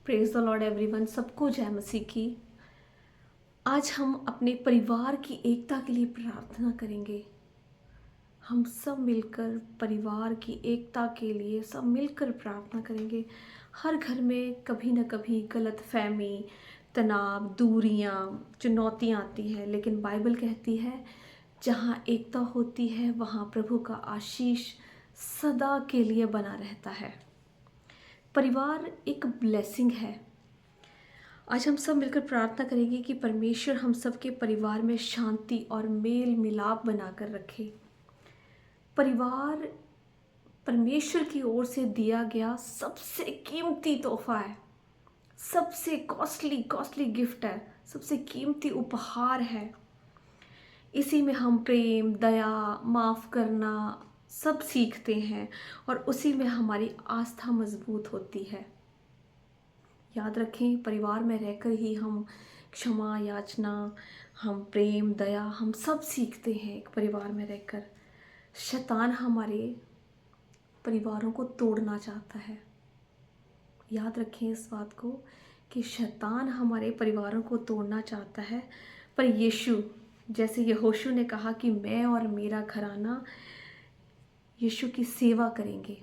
Praise the Lord everyone. सबको जय मसीह की। आज हम अपने परिवार की एकता के लिए प्रार्थना करेंगे। हम सब मिलकर परिवार की एकता के लिए सब मिलकर प्रार्थना करेंगे। हर घर में कभी न कभी गलतफहमी, तनाव, दूरियां, चुनौतियां आती हैं, लेकिन बाइबल कहती है जहाँ एकता होती है वहाँ प्रभु का आशीष सदा के लिए बना रहता है। परिवार एक ब्लेसिंग है। आज हम सब मिलकर प्रार्थना करेंगे कि परमेश्वर हम सबके परिवार में शांति और मेल मिलाप बनाकर रखे। परिवार परमेश्वर की ओर से दिया गया सबसे कीमती तोहफा है, सबसे कॉस्टली गिफ्ट है, सबसे कीमती उपहार है। इसी में हम प्रेम, दया, माफ़ करना सब सीखते हैं और उसी में हमारी आस्था मजबूत होती है। याद रखें, परिवार में रहकर ही हम क्षमा याचना, हम प्रेम, दया, हम सब सीखते हैं एक परिवार में रहकर। शैतान हमारे परिवारों को तोड़ना चाहता है। याद रखें इस बात को कि शैतान हमारे परिवारों को तोड़ना चाहता है, पर यीशु, जैसे यहोशू ने कहा कि मैं और मेरा घराना यीशु की सेवा करेंगे,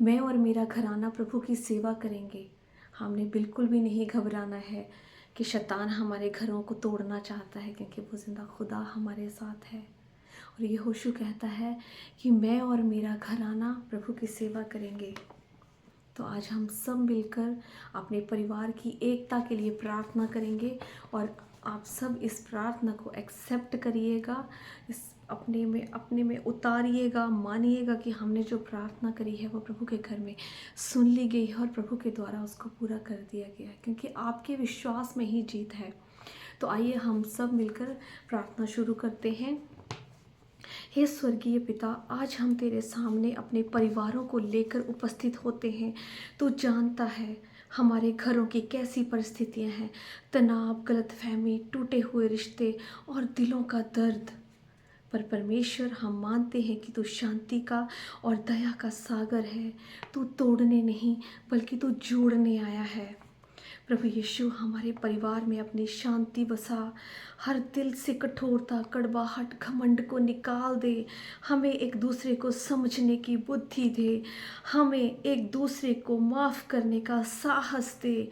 मैं और मेरा घराना प्रभु की सेवा करेंगे। हमने बिल्कुल भी नहीं घबराना है कि शैतान हमारे घरों को तोड़ना चाहता है, क्योंकि वो जिंदा खुदा हमारे साथ है। और ये यहोशू कहता है कि मैं और मेरा घराना प्रभु की सेवा करेंगे। तो आज हम सब मिलकर अपने परिवार की एकता के लिए प्रार्थना करेंगे और आप सब इस प्रार्थना को एक्सेप्ट करिएगा, इस अपने में उतारिएगा, मानिएगा कि हमने जो प्रार्थना करी है वो प्रभु के घर में सुन ली गई है और प्रभु के द्वारा उसको पूरा कर दिया गया है, क्योंकि आपके विश्वास में ही जीत है। तो आइए हम सब मिलकर प्रार्थना शुरू करते हैं। हे स्वर्गीय पिता, आज हम तेरे सामने अपने परिवारों को लेकर उपस्थित होते हैं। तू जानता है हमारे घरों की कैसी परिस्थितियां हैं, तनाव, गलतफहमी, टूटे हुए रिश्ते और दिलों का दर्द। पर परमेश्वर, हम मानते हैं कि तू शांति का और दया का सागर है। तू तोड़ने नहीं बल्कि तू जोड़ने आया है। प्रभु यीशु, हमारे परिवार में अपनी शांति बसा, हर दिल से कठोरता, कड़वाहट, घमंड को निकाल दे। हमें एक दूसरे को समझने की बुद्धि दे, हमें एक दूसरे को माफ़ करने का साहस दे।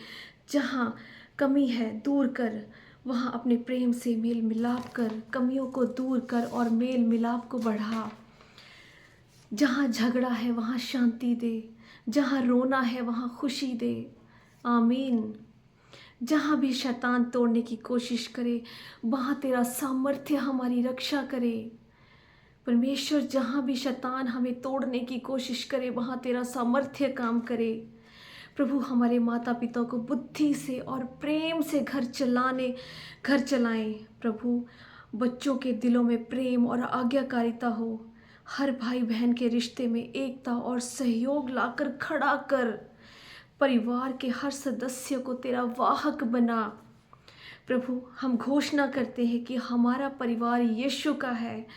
जहाँ कमी है दूर कर, वहाँ अपने प्रेम से मेल मिलाप कर, कमियों को दूर कर और मेल मिलाप को बढ़ा। जहाँ झगड़ा है वहाँ शांति दे, जहाँ रोना है वहाँ खुशी दे। आमीन। जहाँ भी शैतान तोड़ने की कोशिश करे वहाँ तेरा सामर्थ्य हमारी रक्षा करे। परमेश्वर, जहाँ भी शैतान हमें तोड़ने की कोशिश करे वहाँ तेरा सामर्थ्य काम करे। प्रभु, हमारे माता पिता को बुद्धि से और प्रेम से घर चलाएं। प्रभु, बच्चों के दिलों में प्रेम और आज्ञाकारिता हो। हर भाई बहन के रिश्ते में एकता और सहयोग लाकर खड़ा कर। परिवार के हर सदस्य को तेरा वाहक बना। प्रभु, हम घोषणा करते हैं कि हमारा परिवार यीशु का है,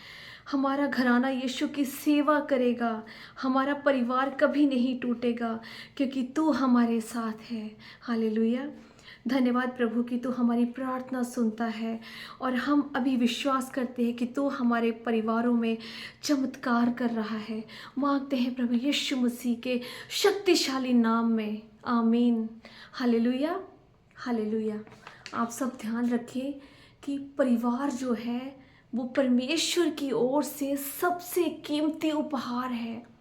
हमारा घराना यीशु की सेवा करेगा, हमारा परिवार कभी नहीं टूटेगा, क्योंकि तू हमारे साथ है। हालेलुया। धन्यवाद प्रभु कि तू हमारी प्रार्थना सुनता है और हम अभी विश्वास करते हैं कि तू हमारे परिवारों में चमत्कार कर रहा है। मांगते हैं प्रभु यीशु मसीह के शक्तिशाली नाम में। आमीन। Hallelujah, hallelujah. आप सब ध्यान रखें कि परिवार जो है वो परमेश्वर की ओर से सबसे कीमती उपहार है।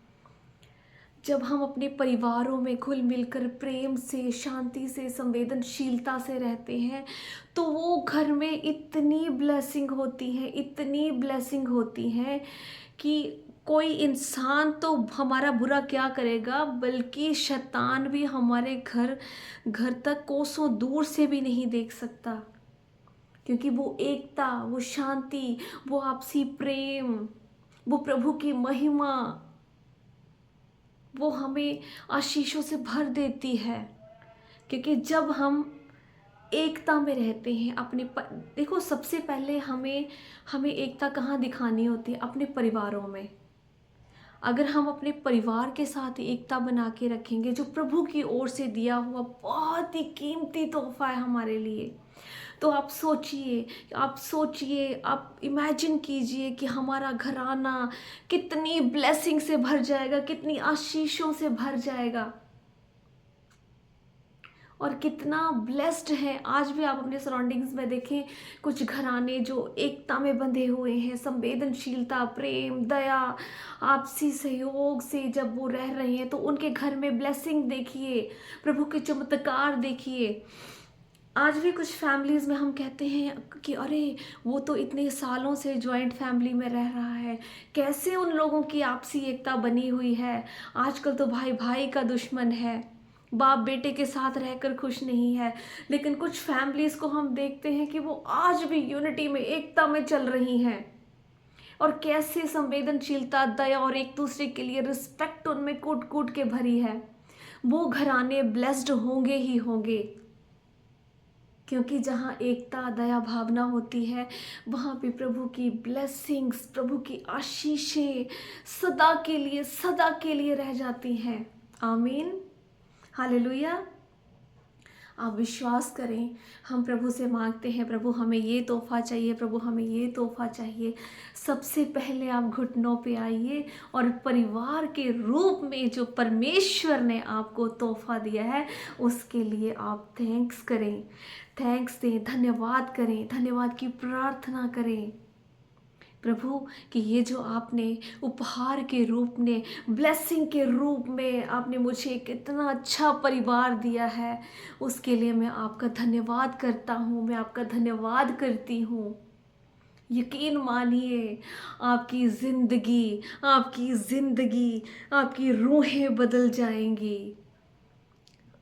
जब हम अपने परिवारों में घुल मिलकर प्रेम से, शांति से, संवेदनशीलता से रहते हैं तो वो घर में इतनी ब्लेसिंग होती है कि कोई इंसान तो हमारा बुरा क्या करेगा, बल्कि शैतान भी हमारे घर तक कोसों दूर से भी नहीं देख सकता, क्योंकि वो एकता, वो शांति, वो आपसी प्रेम, वो प्रभु की महिमा, वो हमें आशीषों से भर देती है। क्योंकि जब हम एकता में रहते हैं देखो, सबसे पहले हमें एकता कहाँ दिखानी होती है? अपने परिवारों में। अगर हम अपने परिवार के साथ एकता बना के रखेंगे, जो प्रभु की ओर से दिया हुआ बहुत ही कीमती तोहफा है हमारे लिए, तो आप सोचिए, आप इमेजिन कीजिए कि हमारा घराना कितनी ब्लेसिंग से भर जाएगा, कितनी आशीषों से भर जाएगा, और कितना ब्लेस्ड है। आज भी आप अपने सराउंडिंग्स में देखें, कुछ घराने जो एकता में बंधे हुए हैं, संवेदनशीलता, प्रेम, दया, आपसी सहयोग से जब वो रह रहे हैं, तो उनके घर में ब्लेसिंग देखिए, प्रभु के चमत्कार देखिए। आज भी कुछ फैमिलीज़ में हम कहते हैं कि अरे, वो तो इतने सालों से जॉइंट फैमिली में रह रहा है, कैसे उन लोगों की आपसी एकता बनी हुई है। आजकल तो भाई भाई का दुश्मन है, बाप बेटे के साथ रहकर खुश नहीं है। लेकिन कुछ फैमिलीज़ को हम देखते हैं कि वो आज भी यूनिटी में, एकता में चल रही हैं, और कैसे संवेदनशीलता, दया और एक दूसरे के लिए रिस्पेक्ट उनमें कूट कूट के भरी है। वो घराने ब्लेस्ड होंगे ही होंगे, क्योंकि जहाँ एकता, दया भावना होती है, वहाँ पे प्रभु की ब्लेसिंग्स, प्रभु की आशीषें सदा के लिए रह जाती हैं। आमीन, हालेलुया। आप विश्वास करें, हम प्रभु से मांगते हैं, प्रभु हमें ये तोहफा चाहिए, प्रभु हमें ये तोहफा चाहिए। सबसे पहले आप घुटनों पे आइए और परिवार के रूप में जो परमेश्वर ने आपको तोहफा दिया है, उसके लिए आप थैंक्स करें, थैंक्स दें, धन्यवाद करें, धन्यवाद की प्रार्थना करें प्रभु, कि ये जो आपने उपहार के रूप में, ब्लेसिंग के रूप में आपने मुझे कितना अच्छा परिवार दिया है, उसके लिए मैं आपका धन्यवाद करता हूँ, मैं आपका धन्यवाद करती हूँ। यकीन मानिए, आपकी ज़िंदगी, आपकी रूहें बदल जाएंगी,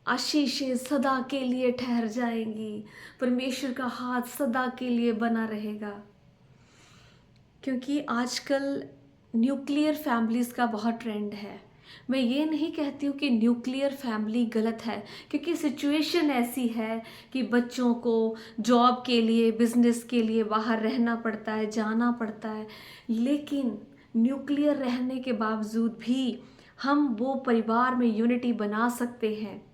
आशीषें सदा के लिए ठहर जाएंगी, परमेश्वर का हाथ सदा के लिए बना रहेगा। क्योंकि आजकल न्यूक्लियर फैमिलीज़ का बहुत ट्रेंड है। मैं ये नहीं कहती हूँ कि न्यूक्लियर फैमिली गलत है, क्योंकि सिचुएशन ऐसी है कि बच्चों को जॉब के लिए, बिजनेस के लिए बाहर रहना पड़ता है, जाना पड़ता है। लेकिन न्यूक्लियर रहने के बावजूद भी हम वो परिवार में यूनिटी बना सकते हैं।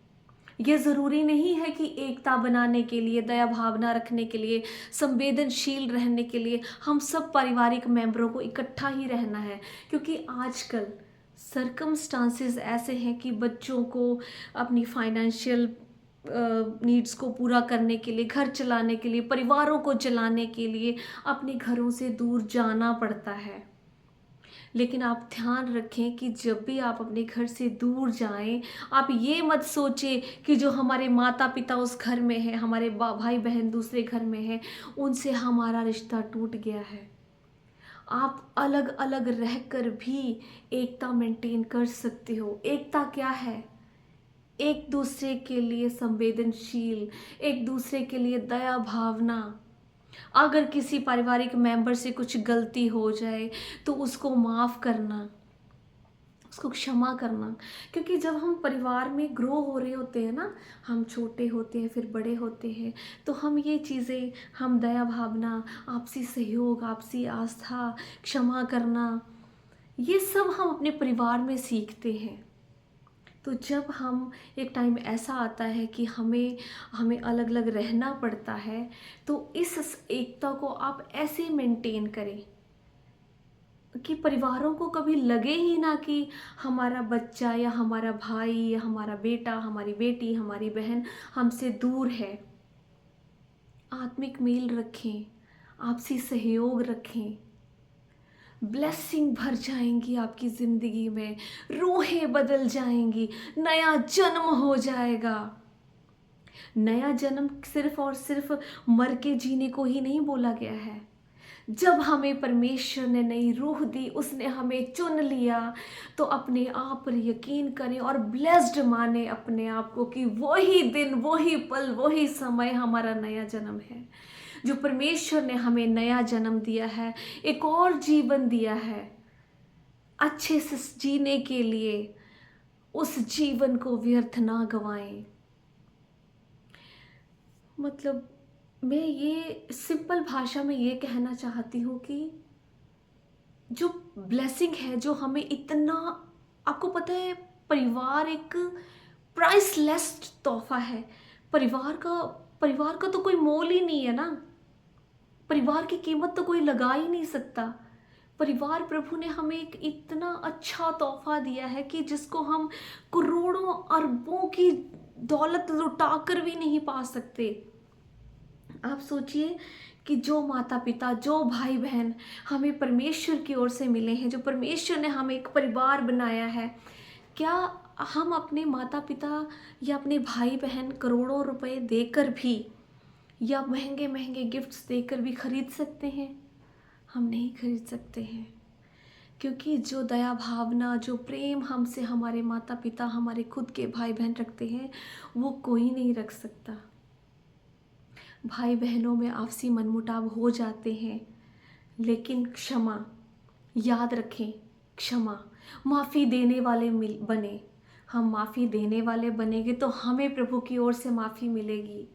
ये ज़रूरी नहीं है कि एकता बनाने के लिए, दया भावना रखने के लिए, संवेदनशील रहने के लिए हम सब पारिवारिक मेंबरों को इकट्ठा ही रहना है। क्योंकि आजकल सरकमस्टांसेस ऐसे हैं कि बच्चों को अपनी फाइनेंशियल नीड्स को पूरा करने के लिए, घर चलाने के लिए, परिवारों को चलाने के लिए अपने घरों से दूर जाना पड़ता है। लेकिन आप ध्यान रखें कि जब भी आप अपने घर से दूर जाएं, आप ये मत सोचें कि जो हमारे माता पिता उस घर में हैं, हमारे भाई बहन दूसरे घर में हैं, उनसे हमारा रिश्ता टूट गया है। आप अलग अलग रहकर भी एकता मेंटेन कर सकते हो। एकता क्या है? एक दूसरे के लिए संवेदनशील, एक दूसरे के लिए दया भावना। अगर किसी पारिवारिक मेंबर से कुछ गलती हो जाए तो उसको माफ़ करना, उसको क्षमा करना। क्योंकि जब हम परिवार में ग्रो हो रहे होते हैं ना, हम छोटे होते हैं फिर बड़े होते हैं, तो हम ये चीज़ें, हम दया भावना, आपसी सहयोग, आपसी आस्था, क्षमा करना, ये सब हम अपने परिवार में सीखते हैं। तो जब हम, एक टाइम ऐसा आता है कि हमें हमें अलग अलग रहना पड़ता है, तो इस एकता को आप ऐसे मेंटेन करें कि परिवारों को कभी लगे ही ना कि हमारा बच्चा या हमारा भाई या हमारा बेटा, हमारी बेटी, हमारी बहन हमसे दूर है। आत्मिक मेल रखें, आपसी सहयोग रखें, ब्लेसिंग भर जाएंगी आपकी ज़िंदगी में, रूहें बदल जाएंगी, नया जन्म हो जाएगा। नया जन्म सिर्फ और सिर्फ मर के जीने को ही नहीं बोला गया है। जब हमें परमेश्वर ने नई रूह दी, उसने हमें चुन लिया, तो अपने आप पर यकीन करें और ब्लेस्ड माने अपने आप को कि वही दिन, वही पल, वही समय हमारा नया जन्म है। जो परमेश्वर ने हमें नया जन्म दिया है, एक और जीवन दिया है अच्छे से जीने के लिए, उस जीवन को व्यर्थ ना गवाएं। मतलब मैं ये सिंपल भाषा में ये कहना चाहती हूँ कि जो ब्लेसिंग है, जो हमें इतना, आपको पता है परिवार एक प्राइसलेस तोहफा है। परिवार का परिवार का तो कोई मोल ही नहीं है ना। परिवार की कीमत तो कोई लगा ही नहीं सकता। परिवार, प्रभु ने हमें एक इतना अच्छा तोहफा दिया है कि जिसको हम करोड़ों अरबों की दौलत लुटाकर भी नहीं पा सकते। आप सोचिए कि जो माता पिता, जो भाई बहन हमें परमेश्वर की ओर से मिले हैं, जो परमेश्वर ने हमें एक परिवार बनाया है, क्या हम अपने माता पिता या अपने भाई बहन करोड़ों रुपए देकर भी या महंगे महंगे गिफ्ट्स देकर भी खरीद सकते हैं? हम नहीं खरीद सकते हैं। क्योंकि जो दया भावना, जो प्रेम हमसे हमारे माता पिता, हमारे खुद के भाई बहन रखते हैं, वो कोई नहीं रख सकता। भाई बहनों में आपसी मनमुटाव हो जाते हैं, लेकिन क्षमा, याद रखें, क्षमा, माफ़ी देने वाले बने। हम माफ़ी देने वाले बनेंगे तो हमें प्रभु की ओर से माफ़ी मिलेगी।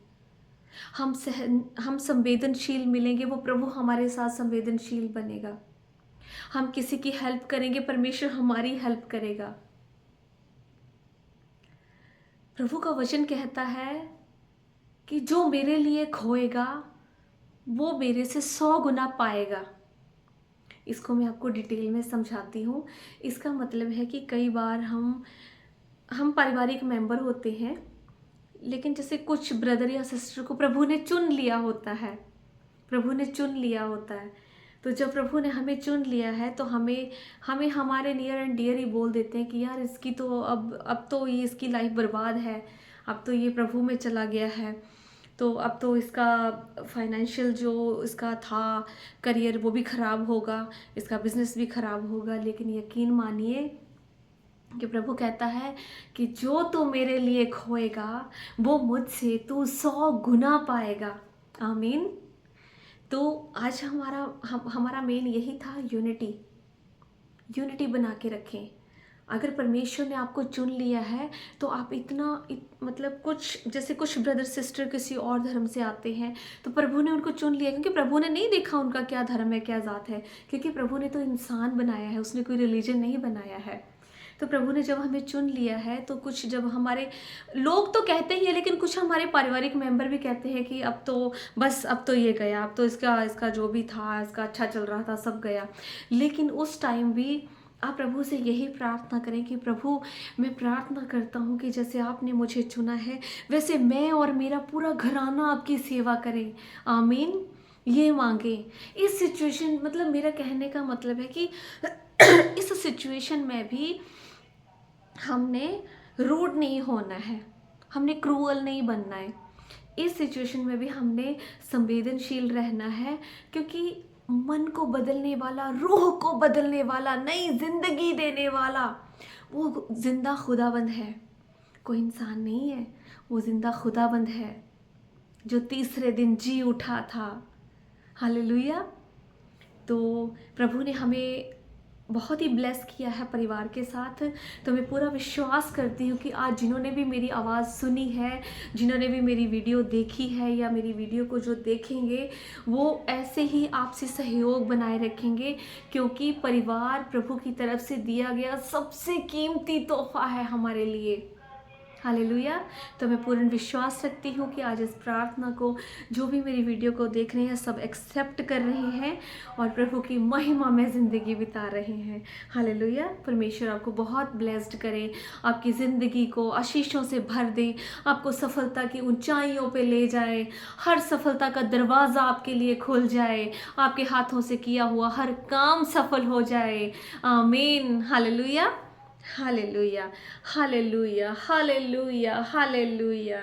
हम संवेदनशील मिलेंगे, वो प्रभु हमारे साथ संवेदनशील बनेगा। हम किसी की हेल्प करेंगे, परमेश्वर हमारी हेल्प करेगा। प्रभु का वचन कहता है कि जो मेरे लिए खोएगा वो मेरे से 100 गुना पाएगा। इसको मैं आपको डिटेल में समझाती हूँ। इसका मतलब है कि कई बार हम पारिवारिक मेंबर होते हैं, लेकिन जैसे कुछ ब्रदर या सिस्टर को प्रभु ने चुन लिया होता है। प्रभु ने चुन लिया होता है, तो जब प्रभु ने हमें चुन लिया है तो हमें हमें हमारे नियर एंड डियर ही बोल देते हैं कि यार इसकी तो अब तो ये इसकी लाइफ बर्बाद है, अब तो ये प्रभु में चला गया है, तो अब तो इसका फाइनेंशियल जो इसका था करियर वो भी ख़राब होगा, इसका बिजनेस भी ख़राब होगा। लेकिन यकीन मानिए कि प्रभु कहता है कि जो तू मेरे लिए खोएगा वो मुझसे तू 100 गुना पाएगा। आमीन। तो आज हमारा मेन यही था, यूनिटी बना के रखें। अगर परमेश्वर ने आपको चुन लिया है तो आप मतलब जैसे कुछ ब्रदर सिस्टर किसी और धर्म से आते हैं तो प्रभु ने उनको चुन लिया, क्योंकि प्रभु ने नहीं देखा उनका क्या धर्म है, क्या जात है, क्योंकि प्रभु ने तो इंसान बनाया है, उसने कोई रिलीजन नहीं बनाया है। तो प्रभु ने जब हमें चुन लिया है तो कुछ जब हमारे लोग तो कहते ही है, लेकिन कुछ हमारे पारिवारिक मेंबर भी कहते हैं कि अब तो बस, अब तो ये गया, अब तो इसका जो भी था, इसका अच्छा चल रहा था, सब गया। लेकिन उस टाइम भी आप प्रभु से यही प्रार्थना करें कि प्रभु, मैं प्रार्थना करता हूँ कि जैसे आपने मुझे चुना है वैसे मैं और मेरा पूरा घराना आपकी सेवा करें। आमीन। ये मांगे। इस सिचुएशन, मतलब मेरा कहने का मतलब है कि इस सिचुएशन में भी हमने रूड नहीं होना है, हमने क्रूअल नहीं बनना है। इस सिचुएशन में भी हमने संवेदनशील रहना है, क्योंकि मन को बदलने वाला, रूह को बदलने वाला, नई जिंदगी देने वाला वो जिंदा खुदाबंद है, कोई इंसान नहीं है। वो जिंदा खुदाबंद है जो तीसरे दिन जी उठा था। हालेलुया। तो प्रभु ने हमें बहुत ही ब्लेस किया है परिवार के साथ। तो मैं पूरा विश्वास करती हूँ कि आज जिन्होंने भी मेरी आवाज़ सुनी है, जिन्होंने भी मेरी वीडियो देखी है या मेरी वीडियो को जो देखेंगे, वो ऐसे ही आपसे सहयोग बनाए रखेंगे, क्योंकि परिवार प्रभु की तरफ से दिया गया सबसे कीमती तोहफा है हमारे लिए। हालेलुया। तो मैं पूर्ण विश्वास रखती हूँ कि आज इस प्रार्थना को जो भी मेरी वीडियो को देख रहे हैं सब एक्सेप्ट कर रहे हैं और प्रभु की महिमा में ज़िंदगी बिता रहे हैं। हालेलुया। परमेश्वर आपको बहुत ब्लेस्ड करे, आपकी ज़िंदगी को आशीषों से भर दे, आपको सफलता की ऊंचाइयों पे ले जाए, हर सफलता का दरवाज़ा आपके लिए खुल जाए, आपके हाथों से किया हुआ हर काम सफल हो जाए। आमीन। Hallelujah, hallelujah, hallelujah, hallelujah, hallelujah.